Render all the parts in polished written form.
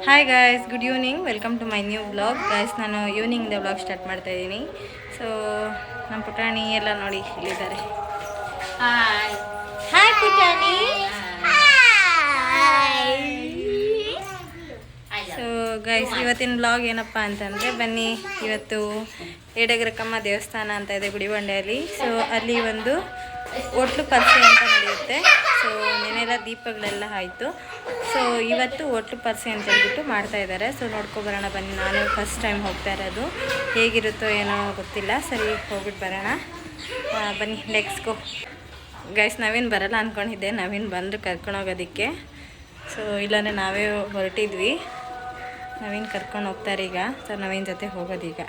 Hi guys, good evening. Welcome to my new vlog. Guys, ನಾನು ಈವ್ನಿಂಗ್ದ vlog start ಮಾಡ್ತಾ ಇದ್ದೀನಿ. ಸೊ ನಮ್ಮ ಪುಟಾಣಿ ಎಲ್ಲ ನೋಡಿ ಇಲ್ಲಿದ್ದಾರೆ. ಹಾಯ್ ಹಾಯ್ ಪುಟಾಣಿ. ಸೊ ಗೈಸ್, ಇವತ್ತಿನ ವ್ಲಾಗ್ ಏನಪ್ಪ ಅಂತಂದರೆ, ಬನ್ನಿ ಇವತ್ತು ಏಡಗರಕಮ್ಮ ದೇವಸ್ಥಾನ ಅಂತ ಇದೆ ಗುಡಿಬಂಡೆಯಲ್ಲಿ. ಸೊ ಅಲ್ಲಿ ಒಂದು ಹೋಟ್ಲು ಪರ್ಸೆ ಅಂತ ನಡೆಯುತ್ತೆ. ಸೊ ನೆನೆಲ್ಲ ದೀಪಗಳೆಲ್ಲ ಆಯಿತು. ಸೊ ಇವತ್ತು ಹೋಟ್ಲು ಪರ್ಸೆ ಅಂತ ಹೇಳ್ಬಿಟ್ಟು ಮಾಡ್ತಾ ಇದ್ದಾರೆ. ಸೊ ನೋಡ್ಕೊಬರೋಣ ಬನ್ನಿ. ನಾನು ಫಸ್ಟ್ ಟೈಮ್ ಹೋಗ್ತಾ ಇರೋದು, ಹೇಗಿರುತ್ತೋ ಏನೋ ಗೊತ್ತಿಲ್ಲ. ಸರಿ, ಹೋಗ್ಬಿಟ್ಟು ಬರೋಣ ಬನ್ನಿ. Let's go. ಗೈಸ್, ನವೀನ್ ಬರಲ್ಲ ಅಂದ್ಕೊಂಡಿದ್ದೆ. ನವೀನ್ ಬಂದು ಕರ್ಕೊಂಡೋಗೋದಕ್ಕೆ. ಸೊ ಇಲ್ಲಾಂದರೆ ನಾವೇ ಹೊರಟಿದ್ವಿ. ನವೀನ್ ಕರ್ಕೊಂಡು ಹೋಗ್ತಾರೆ ಈಗ. ಸೊ ನವೀನ್ ಜೊತೆ ಹೋಗೋದೀಗ.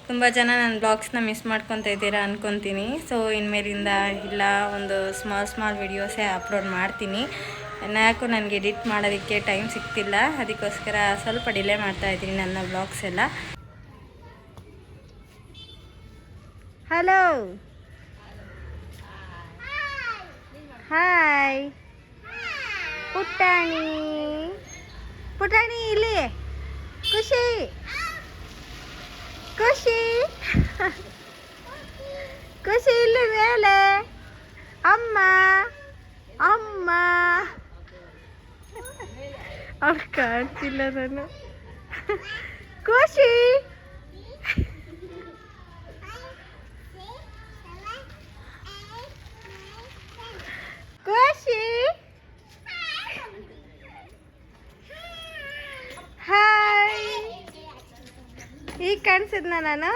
ತುಂಬ ಜನ ನನ್ನ ಬ್ಲಾಗ್ಸ್ನ ಮಿಸ್ ಮಾಡ್ಕೊತಾ ಇದ್ದೀರಾ ಅಂದ್ಕೊತೀನಿ. ಸೊ ಇನ್ಮೇಲಿಂದ ಇಲ್ಲ, ಒಂದು ಸ್ಮಾಲ್ ವಿಡಿಯೋಸೇ ಅಪ್ಲೋಡ್ ಮಾಡ್ತೀನಿ. ಯಾಕೋ ನನಗೆ ಎಡಿಟ್ ಮಾಡೋದಕ್ಕೆ ಟೈಮ್ ಸಿಗ್ತಿಲ್ಲ. ಅದಕ್ಕೋಸ್ಕರ ಸ್ವಲ್ಪ ಡಿಲೇ ಮಾಡ್ತಾಯಿದ್ದೀನಿ ನನ್ನ ಬ್ಲಾಗ್ಸ್ ಎಲ್ಲ. ಹಲೋ, ಹಾಯ್ ಪುಟ್ಟಾಣಿ. ಪುಟಾಣಿ ಇಲ್ಲಿ ಖುಷಿ ಖುಷಿ ಖುಷಿ ಇಲ್ಲಿ ಮೇಲೆ. ಅಮ್ಮ ಅಮ್ಮ ಅವ್ರು ಕಾಣ್ತಿಲ್ಲ ನಾನು. ಖುಷಿ ಖುಷಿ. ಹಾಯ್, ಈಗ ಕಾಣಿಸಿದ್ನ ನಾನು?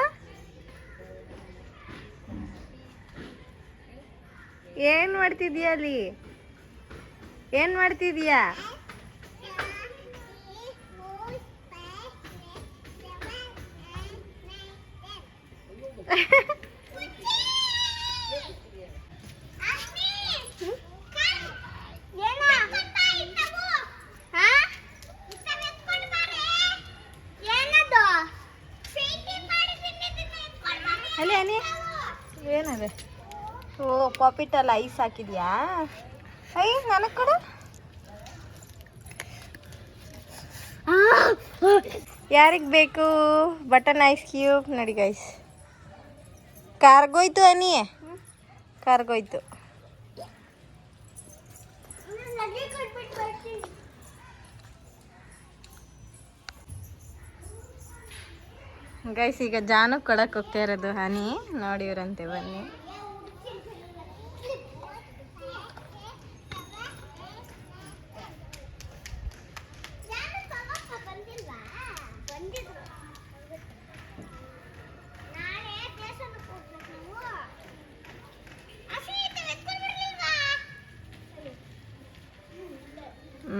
ಏನು ಮಾಡ್ತಿದ್ಯಾ ಅಲ್ಲಿ? ಏನು ಮಾಡ್ತಿದ್ಯಾ? ಅಲ್ಲಿ ಅನಿ ಏನದೆ? ಓ, ಪಾಪಿಟಲ್ಲ ಐಸ್ ಹಾಕಿದ್ಯಾ? ಐ ನನಗೆ ಕೊಡು. ಯಾರಿಗೆ ಬೇಕು ಬಟನ್ ಐಸ್ ಕ್ಯೂಬ್? ನೋಡಿ ಗೈಸ್, ಕಾರ್ಗೋಯ್ತು ಅನಿ, ಕಾರ್ಗೋಯ್ತು. ಗೈಸ್, ಈಗ ಜಾನು ಕೊಡಕ್ಕೆ ಹೋಗ್ತಾ ಇರೋದು ಹನಿ. ನೋಡಿ ಇವರಂತೆ, ಬನ್ನಿ.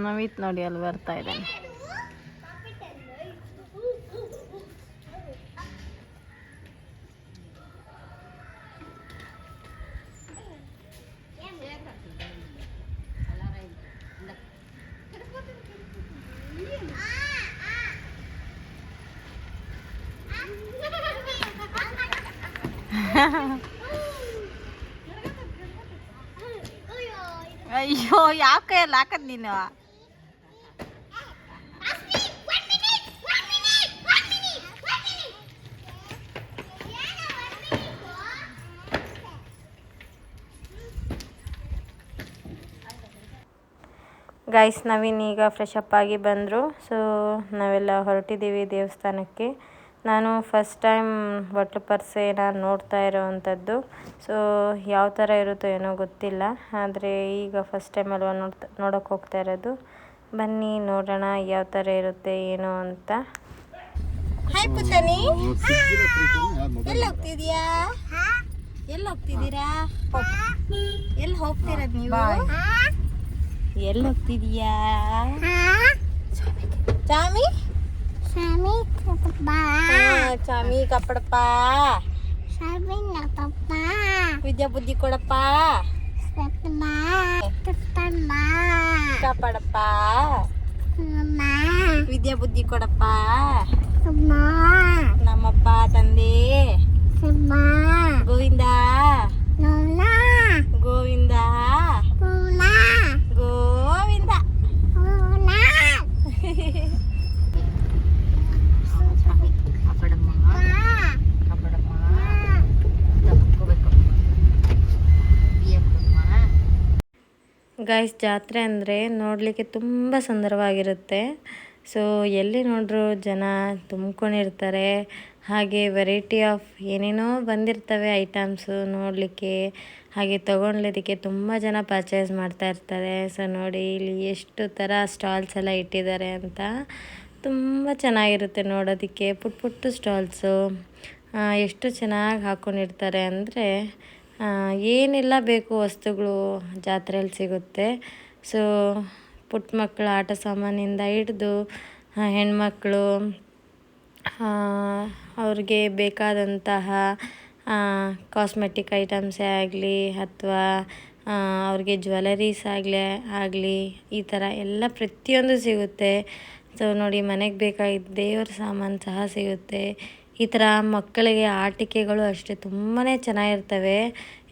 ನವೀತ್ ನೋಡಿ ಅಲ್ಲಿ ಬರ್ತಾ ಇದ್ದಾನೆ. ಅಯ್ಯೋ, ಯಾವ ಕೈಯಲ್ಲಿ ಹಾಕದ್ ನೀನು? ಗೈಸ್, ನವೀನ್ ಈಗ ಫ್ರೆಶ್ ಅಪ್ ಆಗಿ ಬಂದರು. ಸೊ ನಾವೆಲ್ಲ ಹೊರಟಿದ್ದೀವಿ ದೇವಸ್ಥಾನಕ್ಕೆ. ನಾನು ಫಸ್ಟ್ ಟೈಮ್ ಹೋಟ್ಲು ಪರ್ಸೆ ನಾನು ನೋಡ್ತಾ ಇರೋವಂಥದ್ದು. ಸೊ ಯಾವ ಥರ ಇರುತ್ತೋ ಏನೋ ಗೊತ್ತಿಲ್ಲ, ಆದರೆ ಈಗ ಫಸ್ಟ್ ಟೈಮ್ ಅಲ್ವಾ ನೋಡೋಕೆ ಹೋಗ್ತಾ ಇರೋದು. ಬನ್ನಿ ನೋಡೋಣ ಯಾವ ಥರ ಇರುತ್ತೆ ಏನೋ ಅಂತ. ಹಾಯ್ ಪುಟಾಣಿ, ಎಲ್ಲಿ ಹೋಗ್ತಿದ್ಯಾ? ಎಲ್ಲಿ ಹೋಗ್ತಿದ್ದೀರಾ? ಎಲ್ಲಿ ಹೋಗ್ತಿರೋದು ನೀವು? ಎಲ್ಲಿ ಹೋಗ್ತಿದೀಯಾ? ಚಾಮಿ ಚಾಮಿ ಕಪ್ಪಡಪ್ಪ, ವಿದ್ಯಾ ಬುದ್ಧಿ ಕೊಡಪ್ಪ, ಕಾಪಾಡಪ್ಪ, ವಿದ್ಯಾ ಬುದ್ಧಿ ಕೊಡಪ್ಪ, ನಮ್ಮಪ್ಪ ತಂದೆ ಗೋವಿಂದ ಗೋವಿಂದ ಗೋವಿಂದ. ಗಾಯ್ಸ್, ಜಾತ್ರೆ ಅಂದರೆ ನೋಡಲಿಕ್ಕೆ ತುಂಬ ಸುಂದರವಾಗಿರುತ್ತೆ. ಸೊ ಎಲ್ಲಿ ನೋಡ್ರೂ ಜನ ತುಂಬ್ಕೊಂಡಿರ್ತಾರೆ. ಹಾಗೆ ವೆರೈಟಿ ಆಫ್ ಏನೇನೋ ಬಂದಿರ್ತವೆ ಐಟಮ್ಸು ನೋಡಲಿಕ್ಕೆ, ಹಾಗೆ ತೊಗೊಳ್ಲಿದ್ದಕ್ಕೆ ತುಂಬ ಜನ ಪರ್ಚೇಸ್ ಮಾಡ್ತಾ ಇರ್ತಾರೆ. ಸೊ ನೋಡಿ ಇಲ್ಲಿ ಎಷ್ಟು ಥರ ಸ್ಟಾಲ್ಸ್ ಎಲ್ಲ ಇಟ್ಟಿದ್ದಾರೆ ಅಂತ. ತುಂಬ ಚೆನ್ನಾಗಿರುತ್ತೆ ನೋಡೋದಕ್ಕೆ. ಪುಟ್ಟ ಪುಟ್ಟ ಸ್ಟಾಲ್ಸು ಎಷ್ಟು ಚೆನ್ನಾಗಿ ಹಾಕ್ಕೊಂಡಿರ್ತಾರೆ ಅಂದರೆ ಏನೆಲ್ಲ ಬೇಕು ವಸ್ತುಗಳು ಜಾತ್ರೆಯಲ್ಲಿ ಸಿಗುತ್ತೆ. ಸೊ ಪುಟ್ಟ ಮಕ್ಕಳ ಆಟ ಸಾಮಾನಿಂದ ಹಿಡಿದು ಹೆಣ್ಮಕ್ಳು ಅವ್ರಿಗೆ ಬೇಕಾದಂತಹ ಕಾಸ್ಮೆಟಿಕ್ ಐಟಮ್ಸೇ ಆಗಲಿ ಅಥವಾ ಅವ್ರಿಗೆ ಜ್ಯುವೆಲರೀಸ್ ಆಗಲಿ ಈ ಥರ ಎಲ್ಲ ಪ್ರತಿಯೊಂದು ಸಿಗುತ್ತೆ. ಸೊ ನೋಡಿ, ಮನೆಗೆ ಬೇಕಾಗಿದ್ದ ದೇವ್ರ ಸಾಮಾನು ಸಹ ಸಿಗುತ್ತೆ. ಈ ಥರ ಮಕ್ಕಳಿಗೆ ಆಟಿಕೆಗಳು ಅಷ್ಟೇ ತುಂಬಾ ಚೆನ್ನಾಗಿರ್ತವೆ.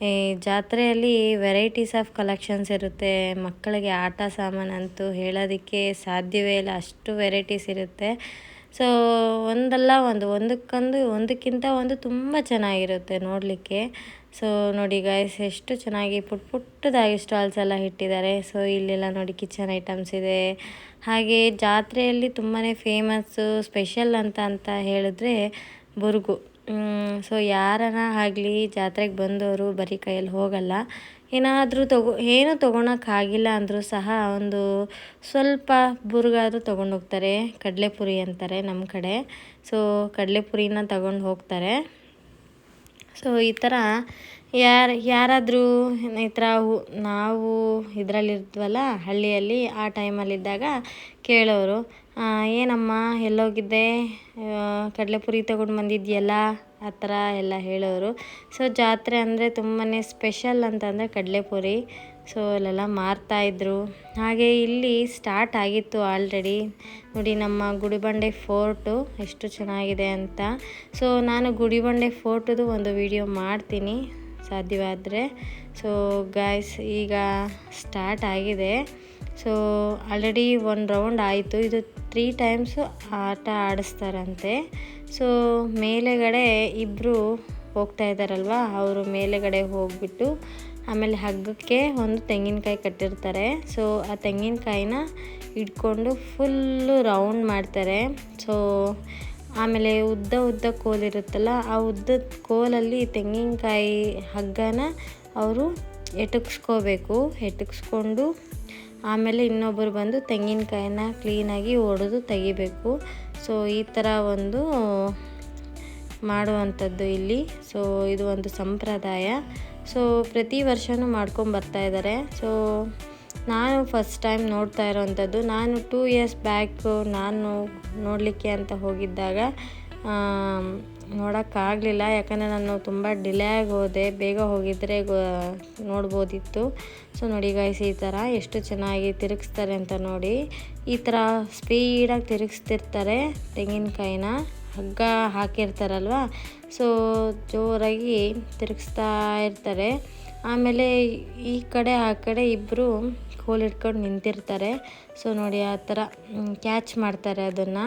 ಈ ಜಾತ್ರೆಯಲ್ಲಿ ವೆರೈಟೀಸ್ ಆಫ್ ಕಲೆಕ್ಷನ್ಸ್ ಇರುತ್ತೆ. ಮಕ್ಕಳಿಗೆ ಆಟ ಸಾಮಾನಂತೂ ಹೇಳೋದಕ್ಕೆ ಸಾಧ್ಯವೇ ಇಲ್ಲ, ಅಷ್ಟು ವೆರೈಟೀಸ್ ಇರುತ್ತೆ. ಸೊ ಒಂದಲ್ಲ ಒಂದಕ್ಕಿಂತ ಒಂದು ತುಂಬ ಚೆನ್ನಾಗಿರುತ್ತೆ ನೋಡಲಿಕ್ಕೆ. ಸೊ ನೋಡಿ ಗಾಯ್ಸ್, ಎಷ್ಟು ಚೆನ್ನಾಗಿ ಪುಟ್ಟದಾಗಿ ಸ್ಟಾಲ್ಸ್ ಎಲ್ಲ ಇಟ್ಟಿದ್ದಾರೆ. ಸೊ ಇಲ್ಲೆಲ್ಲ ನೋಡಿ ಕಿಚನ್ ಐಟಮ್ಸ್ ಇದೆ. ಹಾಗೆ ಜಾತ್ರೆಯಲ್ಲಿ ತುಂಬಾ ಫೇಮಸ್ಸು ಸ್ಪೆಷಲ್ ಅಂತ ಹೇಳಿದ್ರೆ ಬುರುಗು. ಸೊ ಯಾರನ ಆಗಲಿ ಜಾತ್ರೆಗೆ ಬಂದವರು ಬರೀ ಕೈಯಲ್ಲಿ ಹೋಗಲ್ಲ. ಏನಾದರೂ ಏನೂ ತೊಗೊಳಕ್ಕಾಗಿಲ್ಲ ಅಂದರೂ ಸಹ ಒಂದು ಸ್ವಲ್ಪ ಬುರುಗಾದರೂ ತೊಗೊಂಡೋಗ್ತಾರೆ. ಕಡಲೆಪುರಿ ಅಂತಾರೆ ನಮ್ಮ ಕಡೆ. ಸೊ ಕಡಲೆಪುರಿನ ತಗೊಂಡು ಹೋಗ್ತಾರೆ. ಸೊ ಈ ಥರ ಯಾರಾದರೂ ಈ ಥರ ನಾವು ಇದರಲ್ಲಿರ್ತೀವಲ್ಲ ಹಳ್ಳಿಯಲ್ಲಿ, ಆ ಟೈಮಲ್ಲಿದ್ದಾಗ ಕೇಳೋರು, ಏನಮ್ಮ ಎಲ್ಲೋಗಿದ್ದೆ, ಕಡಲೆಪುರಿ ತೊಗೊಂಡು ಬಂದಿದ್ಯಲ್ಲ, ಆ ಥರ ಎಲ್ಲ ಹೇಳೋರು. ಸೊ ಜಾತ್ರೆ ಅಂದರೆ ತುಂಬಾ ಸ್ಪೆಷಲ್ ಅಂತಂದರೆ ಕಡಲೆಪುರಿ. ಸೊ ಅಲ್ಲೆಲ್ಲ ಮಾರ್ತಾಯಿದ್ರು. ಹಾಗೆ ಇಲ್ಲಿ ಸ್ಟಾರ್ಟ್ ಆಗಿತ್ತು ಆಲ್ರೆಡಿ. ನೋಡಿ ನಮ್ಮ ಗುಡಿಬಂಡೆ ಫೋರ್ಟು ಎಷ್ಟು ಚೆನ್ನಾಗಿದೆ ಅಂತ. ಸೊ ನಾನು ಗುಡಿಬಂಡೆ ಫೋರ್ಟದು ಒಂದು ವಿಡಿಯೋ ಮಾಡ್ತೀನಿ ಸಾಧ್ಯವಾದರೆ. ಸೊ ಗಾಯ್ಸ್, ಈಗ ಸ್ಟಾರ್ಟ್ ಆಗಿದೆ. ಸೊ ಆಲ್ರೆಡಿ 1 ರೌಂಡ್ ಆಯಿತು. ಇದು 3 ಟೈಮ್ಸು ಆಟ ಆಡಿಸ್ತಾರಂತೆ. ಸೊ ಮೇಲೆಗಡೆ ಇಬ್ಬರು ಹೋಗ್ತಾ ಇದ್ದಾರಲ್ವ, ಅವರು ಮೇಲೆಗಡೆ ಹೋಗ್ಬಿಟ್ಟು ಆಮೇಲೆ ಹಗ್ಗಕ್ಕೆ ಒಂದು ತೆಂಗಿನಕಾಯಿ ಕಟ್ಟಿರ್ತಾರೆ. ಸೊ ಆ ತೆಂಗಿನಕಾಯಿನ ಹಿಡ್ಕೊಂಡು ಫುಲ್ಲು ರೌಂಡ್ ಮಾಡ್ತಾರೆ. ಸೊ ಆಮೇಲೆ ಉದ್ದ ಕೋಲಿರುತ್ತಲ್ಲ, ಆ ಉದ್ದದ ಕೋಲಲ್ಲಿ ತೆಂಗಿನಕಾಯಿ ಹಗ್ಗನ ಅವರು ಎಟಕ್ಸ್ಕೊಂಡು ಆಮೇಲೆ ಇನ್ನೊಬ್ಬರು ಬಂದು ತೆಂಗಿನಕಾಯಿನ ಕ್ಲೀನಾಗಿ ಒಡೆದು ತೆಗಿಬೇಕು. ಸೊ ಈ ಥರ ಒಂದು ಮಾಡುವಂಥದ್ದು ಇಲ್ಲಿ. ಸೊ ಇದು ಒಂದು ಸಂಪ್ರದಾಯ. ಸೊ ಪ್ರತಿ ವರ್ಷವೂ ಮಾಡ್ಕೊಂಬರ್ತಾ ಇದ್ದಾರೆ. ಸೊ ನಾನು ಫಸ್ಟ್ ಟೈಮ್ ನೋಡ್ತಾ ಇರೋವಂಥದ್ದು. ನಾನು 2 ಇಯರ್ಸ್ ಬ್ಯಾಕು ನಾನು ನೋಡಲಿಕ್ಕೆ ಅಂತ ಹೋಗಿದ್ದಾಗ ನೋಡೋಕ್ಕಾಗಲಿಲ್ಲ. ಯಾಕಂದರೆ ನಾನು ತುಂಬ ಡಿಲೇ ಆಗಿ ಹೋದೆ. ಬೇಗ ಹೋಗಿದ್ದರೆ ನೋಡ್ಬೋದಿತ್ತು. ಸೊ ನೋಡಿ ಗೈಸ್, ಈ ಥರ ಎಷ್ಟು ಚೆನ್ನಾಗಿ ತಿರುಗಿಸ್ತಾರೆ ಅಂತ ನೋಡಿ. ಈ ಥರ ಸ್ಪೀಡಾಗಿ ತಿರುಗಿಸ್ತಿರ್ತಾರೆ ತೆಂಗಿನಕಾಯಿನ. ಹಗ್ಗ ಹಾಕಿರ್ತಾರಲ್ವ, ಸೊ ಜೋರಾಗಿ ತಿರುಗಿಸ್ತಾ ಇರ್ತಾರೆ. ಆಮೇಲೆ ಈ ಕಡೆ ಆ ಕಡೆ ಇಬ್ಬರು ಕೋಲ್ ಹಿಡ್ಕೊಂಡು ನಿಂತಿರ್ತಾರೆ. ಸೊ ನೋಡಿ ಆ ಥರ ಕ್ಯಾಚ್ ಮಾಡ್ತಾರೆ. ಅದನ್ನು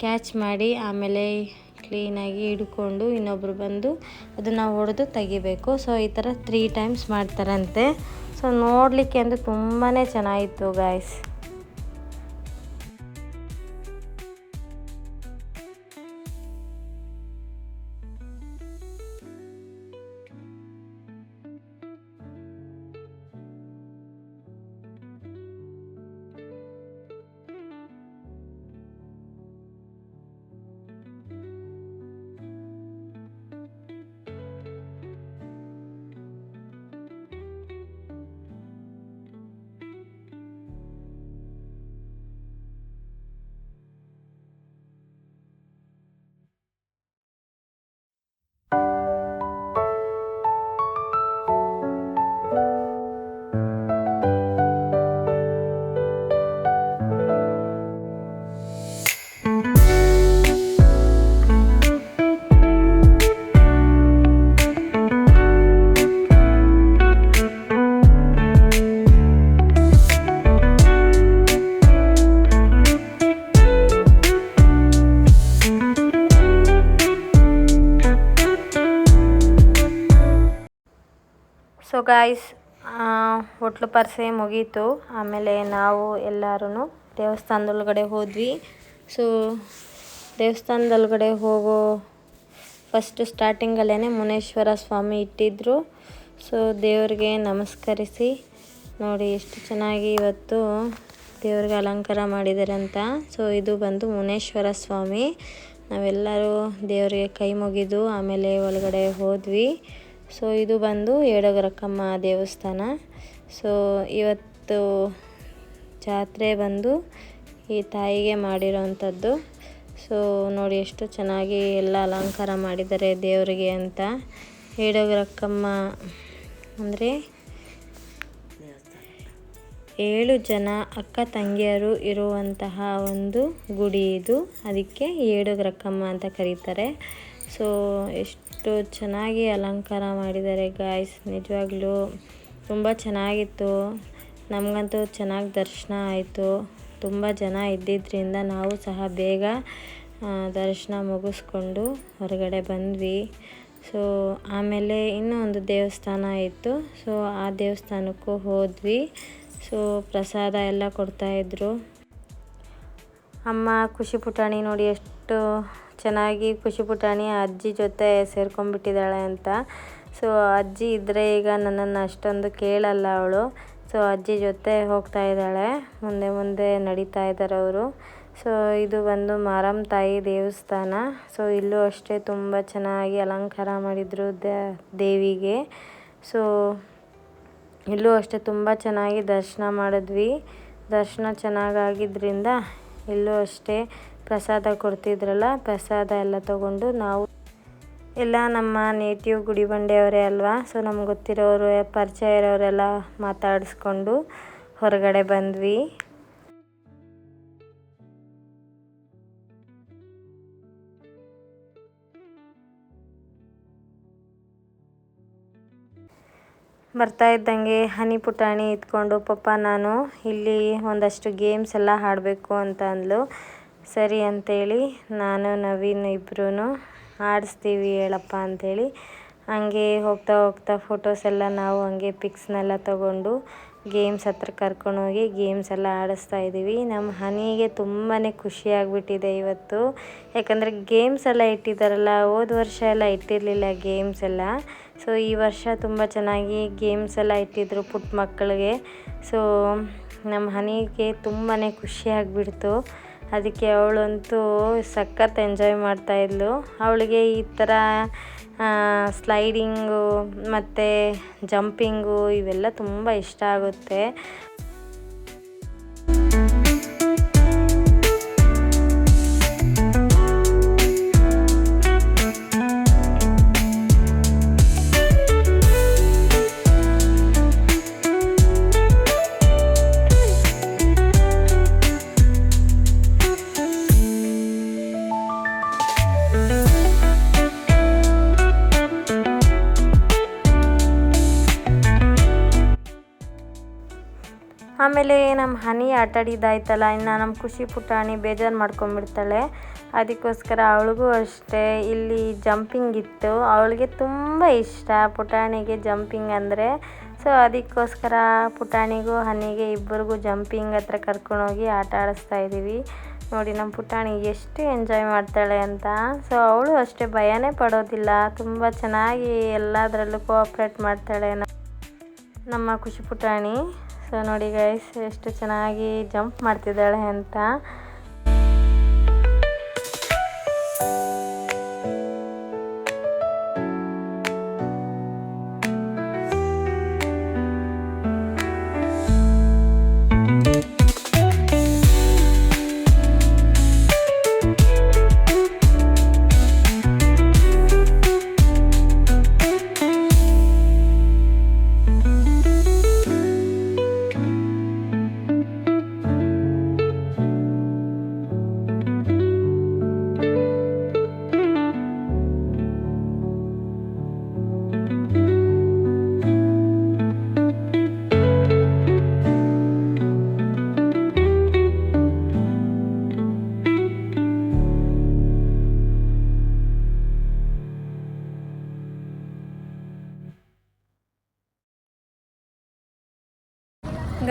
ಕ್ಯಾಚ್ ಮಾಡಿ ಆಮೇಲೆ ಕ್ಲೀನಾಗಿ ಹಿಡ್ಕೊಂಡು ಇನ್ನೊಬ್ಬರು ಬಂದು ಅದನ್ನು ಹೊಡೆದು ತೆಗಿಬೇಕು. ಸೊ ಈ ಥರ 3 ಟೈಮ್ಸ್ ಮಾಡ್ತಾರಂತೆ. ಸೊ ನೋಡಲಿಕ್ಕೆ ಅಂದರೆ ತುಂಬಾ ಚೆನ್ನಾಗಿತ್ತು ಗಾಯ್ಸ್. ಸೊ ಗಾಯ್ಸ್, ಒಟ್ಲು ಪರ್ಸೆ ಮುಗೀತು. ಆಮೇಲೆ ನಾವು ಎಲ್ಲರೂ ದೇವಸ್ಥಾನದೊಳಗಡೆ ಹೋದ್ವಿ. ಸೊ ದೇವಸ್ಥಾನದೊಳಗಡೆ ಹೋಗೋ ಫಸ್ಟ್ ಸ್ಟಾರ್ಟಿಂಗಲ್ಲೇ ಮುನೇಶ್ವರ ಸ್ವಾಮಿ ಇಟ್ಟಿದ್ದರು. ಸೊ ದೇವ್ರಿಗೆ ನಮಸ್ಕರಿಸಿ ನೋಡಿ ಎಷ್ಟು ಚೆನ್ನಾಗಿ ಇವತ್ತು ದೇವ್ರಿಗೆ ಅಲಂಕಾರ ಮಾಡಿದ್ದಾರೆ ಅಂತ. ಸೊ ಇದು ಬಂದು ಮುನೇಶ್ವರ ಸ್ವಾಮಿ. ನಾವೆಲ್ಲರೂ ದೇವರಿಗೆ ಕೈ ಮುಗಿದು ಆಮೇಲೆ ಒಳಗಡೆ ಹೋದ್ವಿ. ಸೊ ಇದು ಬಂದು ಏಡಗರಕ್ಕಮ್ಮ ದೇವಸ್ಥಾನ. ಸೊ ಇವತ್ತು ಜಾತ್ರೆ ಬಂದು ಈ ತಾಯಿಗೆ ಮಾಡಿರೋವಂಥದ್ದು. ಸೊ ನೋಡಿ ಎಷ್ಟು ಚೆನ್ನಾಗಿ ಎಲ್ಲ ಅಲಂಕಾರ ಮಾಡಿದ್ದಾರೆ ದೇವರಿಗೆ ಅಂತ. ಏಡಗರಕ್ಕಮ್ಮ ಅಂದರೆ 7 ಜನ ಅಕ್ಕ ತಂಗಿಯರು ಇರುವಂತಹ ಒಂದು ಗುಡಿ ಇದು. ಅದಕ್ಕೆ ಏಡಗರಕ್ಕಮ್ಮ ಅಂತ ಕರೀತಾರೆ. ಸೊ ಎಷ್ಟು ಚೆನ್ನಾಗಿ ಅಲಂಕಾರ ಮಾಡಿದ್ದಾರೆ ಗಾಯ್ಸ್, ನಿಜವಾಗ್ಲೂ ತುಂಬ ಚೆನ್ನಾಗಿತ್ತು. ನಮಗಂತೂ ಚೆನ್ನಾಗಿ ದರ್ಶನ ಆಯಿತು. ತುಂಬ ಜನ ಇದ್ದಿದ್ದರಿಂದ ನಾವು ಸಹ ಬೇಗ ದರ್ಶನ ಮುಗಿಸ್ಕೊಂಡು ಹೊರಗಡೆ ಬಂದ್ವಿ. ಸೊ ಆಮೇಲೆ ಇನ್ನೂ ಒಂದು ದೇವಸ್ಥಾನ ಇತ್ತು. ಸೊ ಆ ದೇವಸ್ಥಾನಕ್ಕೂ ಹೋದ್ವಿ. ಸೊ ಪ್ರಸಾದ ಎಲ್ಲ ಕೊಡ್ತಾಯಿದ್ರು. ಅಮ್ಮ ಖುಷಿ ಪುಟಾಣಿ ನೋಡಿ ಎಷ್ಟು ಚೆನ್ನಾಗಿ ಖುಷಿ ಪುಟಾಣಿ ಅಜ್ಜಿ ಜೊತೆ ಸೇರ್ಕೊಂಡ್ಬಿಟ್ಟಿದ್ದಾಳೆ ಅಂತ. ಸೊ ಅಜ್ಜಿ ಇದ್ದರೆ ಈಗ ನನ್ನನ್ನು ಅಷ್ಟೊಂದು ಕೇಳಲ್ಲ ಅವಳು. ಸೊ ಅಜ್ಜಿ ಜೊತೆ ಹೋಗ್ತಾ ಇದ್ದಾಳೆ, ಮುಂದೆ ಮುಂದೆ ನಡೀತಾ ಇದ್ದಾರೆ ಅವರು. ಸೊ ಇದು ಬಂದು ಮಾರಮ್ಮ ತಾಯಿ ದೇವಸ್ಥಾನ. ಸೊ ಇಲ್ಲೂ ಅಷ್ಟೇ ತುಂಬ ಚೆನ್ನಾಗಿ ಅಲಂಕಾರ ಮಾಡಿದರು ದೇವಿಗೆ. ಸೊ ಇಲ್ಲೂ ಅಷ್ಟೇ ತುಂಬ ಚೆನ್ನಾಗಿ ದರ್ಶನ ಮಾಡಿದ್ವಿ. ದರ್ಶನ ಚೆನ್ನಾಗಾಗಿದ್ದರಿಂದ ಇಲ್ಲೂ ಅಷ್ಟೇ ಪ್ರಸಾದ ಕೊಡ್ತಿದ್ರಲ್ಲ, ಪ್ರಸಾದ ಎಲ್ಲ ತಗೊಂಡು ನಾವು ಎಲ್ಲ ನಮ್ಮ ನೇಟಿವ್ ಗುಡಿಬಂಡೆಯವರೇ ಅಲ್ವಾ. ಸೊ ನಮ್ಗೆ ಗೊತ್ತಿರೋರು ಪರಿಚಯ ಇರೋರೆಲ್ಲ ಮಾತಾಡಿಸ್ಕೊಂಡು ಹೊರಗಡೆ ಬಂದ್ವಿ. ಬರ್ತಾ ಇದ್ದಂಗೆ ಹನಿ ಪುಟಾಣಿ ಇದ್ಕೊಂಡು ಪಪ್ಪ ನಾನು ಇಲ್ಲಿ ಒಂದಷ್ಟು ಗೇಮ್ಸ್ ಎಲ್ಲ ಆಡಬೇಕು ಅಂತ ಅಂದ್ಲು. ಸರಿ ಅಂತೇಳಿ ನಾನು ನವೀನ್ ಇಬ್ಬರೂ ಆಡಿಸ್ತೀವಿ ಹೇಳಪ್ಪ ಅಂಥೇಳಿ ಹಂಗೆ ಹೋಗ್ತಾ ಹೋಗ್ತಾ ಫೋಟೋಸ್ ಎಲ್ಲ ನಾವು ಹಂಗೆ ಪಿಕ್ಸ್ನೆಲ್ಲ ತೊಗೊಂಡು ಗೇಮ್ಸ್ ಹತ್ರ ಕರ್ಕೊಂಡೋಗಿ ಗೇಮ್ಸ್ ಎಲ್ಲ ಆಡಿಸ್ತಾ ಇದ್ದೀವಿ. ನಮ್ಮ ಹನಿಗೆ ತುಂಬಾ ಖುಷಿಯಾಗಿಬಿಟ್ಟಿದೆ ಇವತ್ತು. ಯಾಕಂದರೆ ಗೇಮ್ಸ್ ಎಲ್ಲ ಇಟ್ಟಿದ್ದಾರಲ್ಲ, ಹೋದ ವರ್ಷ ಎಲ್ಲ ಇಟ್ಟಿರಲಿಲ್ಲ ಗೇಮ್ಸ್ ಎಲ್ಲ. ಸೊ ಈ ವರ್ಷ ತುಂಬ ಚೆನ್ನಾಗಿ ಗೇಮ್ಸ್ ಎಲ್ಲ ಇಟ್ಟಿದ್ರು ಪುಟ್ಟ ಮಕ್ಕಳಿಗೆ. ಸೊ ನಮ್ಮ ಹನಿಗೆ ತುಂಬಾ ಖುಷಿಯಾಗಿಬಿಡ್ತು. ಅದಕ್ಕೆ ಅವಳಂತೂ ಸಖತ್ ಎಂಜಾಯ್ ಮಾಡ್ತಾಯಿದ್ಲು. ಅವಳಿಗೆ ಈ ಥರ ಸ್ಲೈಡಿಂಗು ಮತ್ತು ಜಂಪಿಂಗು ಇವೆಲ್ಲ ತುಂಬ ಇಷ್ಟ ಆಗುತ್ತೆ. ಆಮೇಲೆ ನಮ್ಮ ಹನಿ ಆಟಾಡಿದ್ದಾಯ್ತಲ್ಲ, ಇನ್ನು ನಮ್ಮ ಖುಷಿ ಪುಟಾಣಿ ಬೇಜಾರು ಮಾಡ್ಕೊಂಬಿಡ್ತಾಳೆ. ಅದಕ್ಕೋಸ್ಕರ ಅವಳಿಗೂ ಅಷ್ಟೇ ಇಲ್ಲಿ ಜಂಪಿಂಗ್ ಇತ್ತು. ಅವಳಿಗೆ ತುಂಬ ಇಷ್ಟ ಪುಟಾಣಿಗೆ ಜಂಪಿಂಗ್ ಅಂದರೆ. ಸೊ ಅದಕ್ಕೋಸ್ಕರ ಪುಟಾಣಿಗೂ ಹನಿಗೆ ಇಬ್ಬರಿಗೂ ಜಂಪಿಂಗ್ ಹತ್ರ ಕರ್ಕೊಂಡೋಗಿ ಆಟ ಆಡಿಸ್ತಾ ಇದ್ದೀವಿ. ನೋಡಿ ನಮ್ಮ ಪುಟಾಣಿ ಎಷ್ಟು ಎಂಜಾಯ್ ಮಾಡ್ತಾಳೆ ಅಂತ. ಸೊ ಅವಳು ಅಷ್ಟೇ ಭಯನೇ ಪಡೋದಿಲ್ಲ, ತುಂಬ ಚೆನ್ನಾಗಿ ಎಲ್ಲದರಲ್ಲೂ ಕೋಆಪ್ರೇಟ್ ಮಾಡ್ತಾಳೆ ನಮ್ಮ ಖುಷಿ ಪುಟಾಣಿ. ಸೊ ನೋಡಿ ಗೈಸ್ ಎಷ್ಟು ಚೆನ್ನಾಗಿ ಜಂಪ್ ಮಾಡ್ತಿದ್ದಾಳೆ ಅಂತ.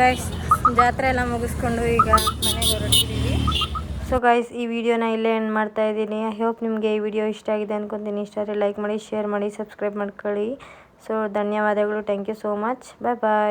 ಗೈಸ್ ಜಾತ್ರೆ ಎಲ್ಲ ಮುಗಿಸ್ಕೊಂಡು ಈಗ ಮನೆಗೆ ಹೊರಟಿದ್ದೀವಿ. ಸೊ ಗೈಸ್ ಈ ವಿಡಿಯೋನ ಇಲ್ಲೇ ಎಂಡ್ ಮಾಡ್ತಾ ಇದ್ದೀನಿ. ಐ ಹೋಪ್ ನಿಮಗೆ ಈ ವಿಡಿಯೋ ಇಷ್ಟ ಆಗಿದೆ ಅನ್ಕೊತೀನಿ. ಇಷ್ಟ ಆದರೆ ಲೈಕ್ ಮಾಡಿ, ಶೇರ್ ಮಾಡಿ, ಸಬ್ಸ್ಕ್ರೈಬ್ ಮಾಡ್ಕೊಳ್ಳಿ. ಸೊ ಧನ್ಯವಾದಗಳು. Thank you so much. Bye bye.